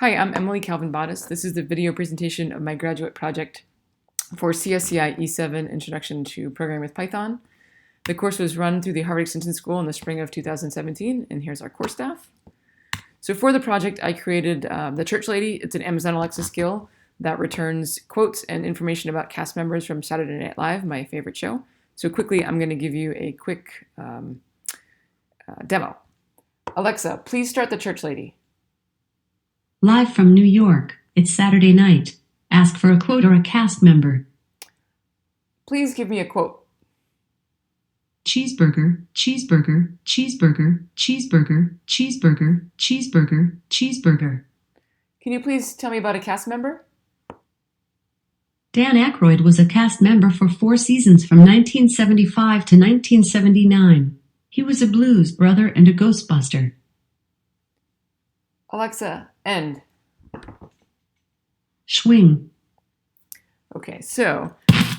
Hi, I'm Emily Calvin-Bottis. This is the video presentation of my graduate project for CSCI E7 Introduction to Programming with Python. The course was run through the Harvard Extension School in the spring of 2017, and here's our course staff. So for the project, I created the Church Lady. It's an Amazon Alexa skill that returns quotes and information about cast members from Saturday Night Live, my favorite show. So quickly, I'm going to give you a quick demo. Alexa, please start the Church Lady. Live from New York, it's Saturday night. Ask for a quote or a cast member. Please give me a quote. Cheeseburger, cheeseburger, cheeseburger, cheeseburger, cheeseburger, cheeseburger, cheeseburger. Can you please tell me about a cast member? Dan Aykroyd was a cast member for 4 seasons from 1975 to 1979. He was a blues brother and a Ghostbuster. Alexa, end. Swing. Okay, so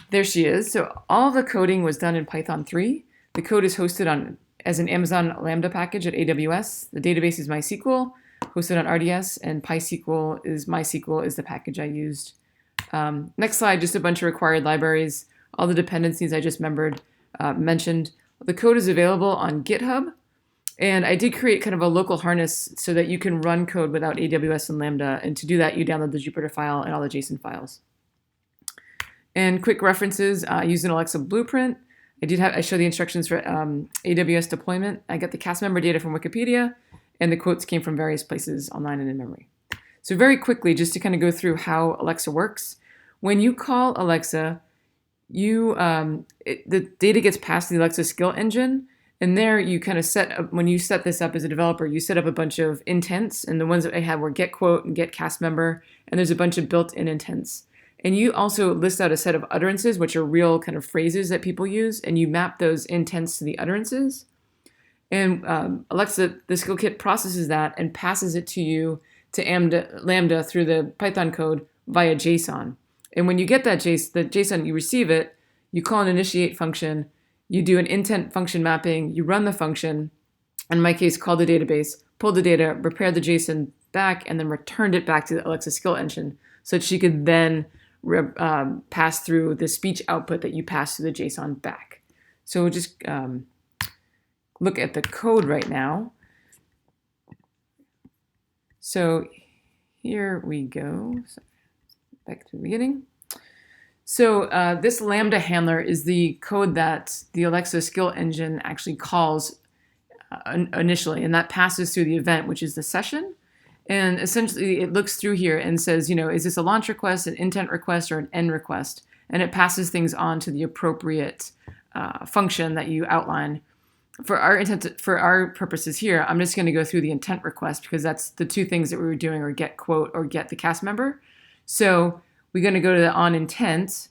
there she is. So all the coding was done in Python 3. The code is hosted as an Amazon Lambda package at AWS. The database is MySQL, hosted on RDS, and PySQL is MySQL is the package I used. Next slide, just a bunch of required libraries. All the dependencies I just mentioned. The code is available on GitHub. And I did create kind of a local harness so that you can run code without AWS and Lambda. And to do that, you download the Jupyter file and all the JSON files. And quick references, I used an Alexa blueprint. I show the instructions for AWS deployment. I got the cast member data from Wikipedia, and the quotes came from various places online and in memory. So very quickly, just to kind of go through how Alexa works. When you call Alexa, the data gets passed to the Alexa skill engine. And there you kind of set up, when you set this up as a developer, you set up a bunch of intents. And the ones that I had were get quote and get cast member. And there's a bunch of built-in intents. And you also list out a set of utterances, which are real kind of phrases that people use. And you map those intents to the utterances. And Alexa, the skill kit processes that and passes it to you to Lambda through the Python code via JSON. And when you get that the JSON, you receive it, you call an initiate function, you do an intent function mapping, you run the function, in my case, call the database, pull the data, prepare the JSON back, and then returned it back to the Alexa skill engine so that she could then pass through the speech output that you pass to the JSON back. So we'll just look at the code right now. So here we go. Back to the beginning. So this Lambda handler is the code that the Alexa skill engine actually calls initially, and that passes through the event, which is the session. And essentially, it looks through here and says, is this a launch request, an intent request, or an end request? And it passes things on to the appropriate function that you outline. For our purposes here, I'm just going to go through the intent request because that's the two things that we were doing, or get quote or get the cast member. So we're going to go to the on intent,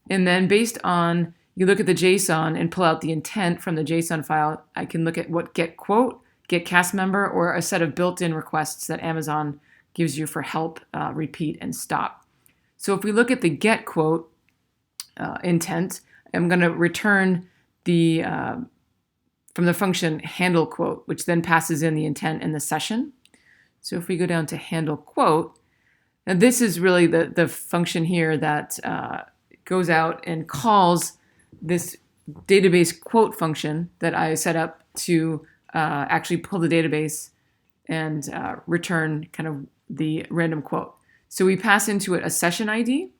and then based on, you look at the JSON and pull out the intent from the JSON file. I can look at what get quote, get cast member, or a set of built-in requests that Amazon gives you for help, repeat, and stop. So if we look at the get quote intent, I'm going to return the from the function handle quote, which then passes in the intent in the session. So if we go down to handle quote, now this is really the function here that goes out and calls this database quote function that I set up to actually pull the database and return kind of the random quote. So we pass into it a session ID.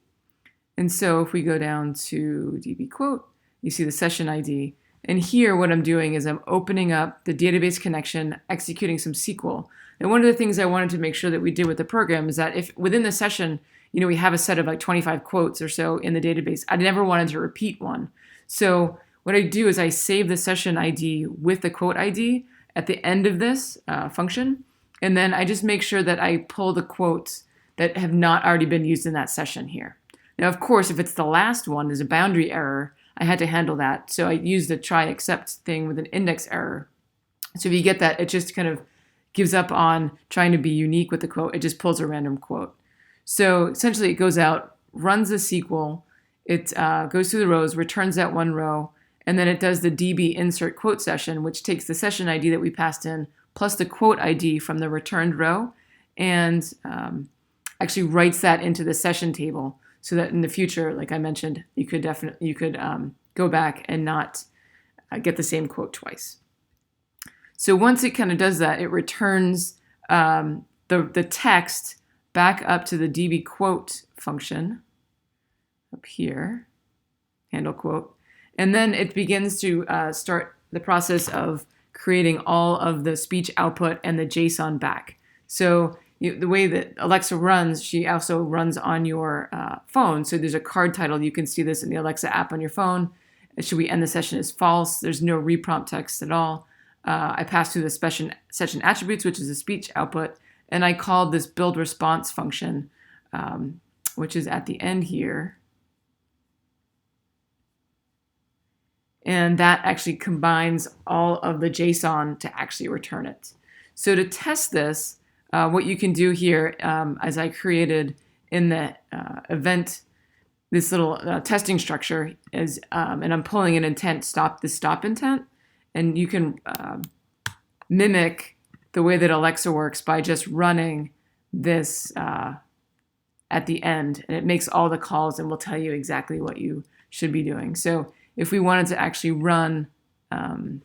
And so if we go down to db quote, you see the session ID. And here what I'm doing is I'm opening up the database connection, executing some SQL. And one of the things I wanted to make sure that we did with the program is that if within the session, we have a set of like 25 quotes or so in the database, I never wanted to repeat one. So what I do is I save the session ID with the quote ID at the end of this function. And then I just make sure that I pull the quotes that have not already been used in that session here. Now, of course, if it's the last one, there's a boundary error. I had to handle that. So I used the try except thing with an index error. So if you get that, it just kind of gives up on trying to be unique with the quote. It just pulls a random quote. So essentially it goes out, runs the SQL, it goes through the rows, returns that one row, and then it does the db insert quote session, which takes the session ID that we passed in plus the quote ID from the returned row and actually writes that into the session table so that in the future, like I mentioned, you could go back and not get the same quote twice. So once it kind of does that, it returns the text back up to the db quote function up here, handle quote, and then it begins to start the process of creating all of the speech output and the JSON back. So the way that Alexa runs, she also runs on your phone. So there's a card title. You can see this in the Alexa app on your phone. Should we end the session as false? There's no reprompt text at all. I pass through the session attributes, which is the speech output, and I called this build response function, which is at the end here. And that actually combines all of the JSON to actually return it. So to test this, what you can do here, as I created in the event, this little testing structure is, and I'm pulling an intent, the stop intent, and you can mimic the way that Alexa works by just running this at the end, and it makes all the calls and will tell you exactly what you should be doing. So if we wanted to actually run the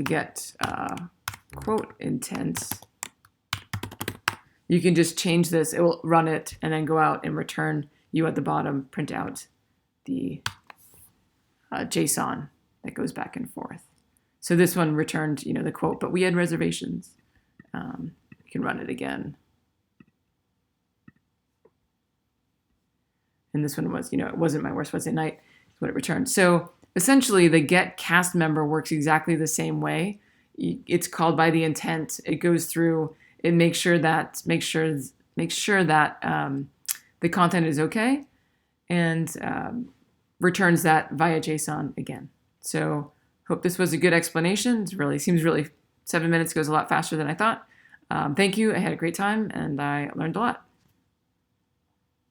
get quote intent, you can just change this. It will run it and then go out and return you at the bottom, print out the JSON that goes back and forth. So this one returned, the quote, but we had reservations. You can run it again. And this one was, it wasn't my worst Wednesday night, is what it returned. So essentially the get cast member works exactly the same way. It's called by the intent. It goes through, it makes sure that the content is okay, and returns that via JSON again. So hope this was a good explanation. It seems really 7 minutes goes a lot faster than I thought. Thank you. I had a great time and I learned a lot.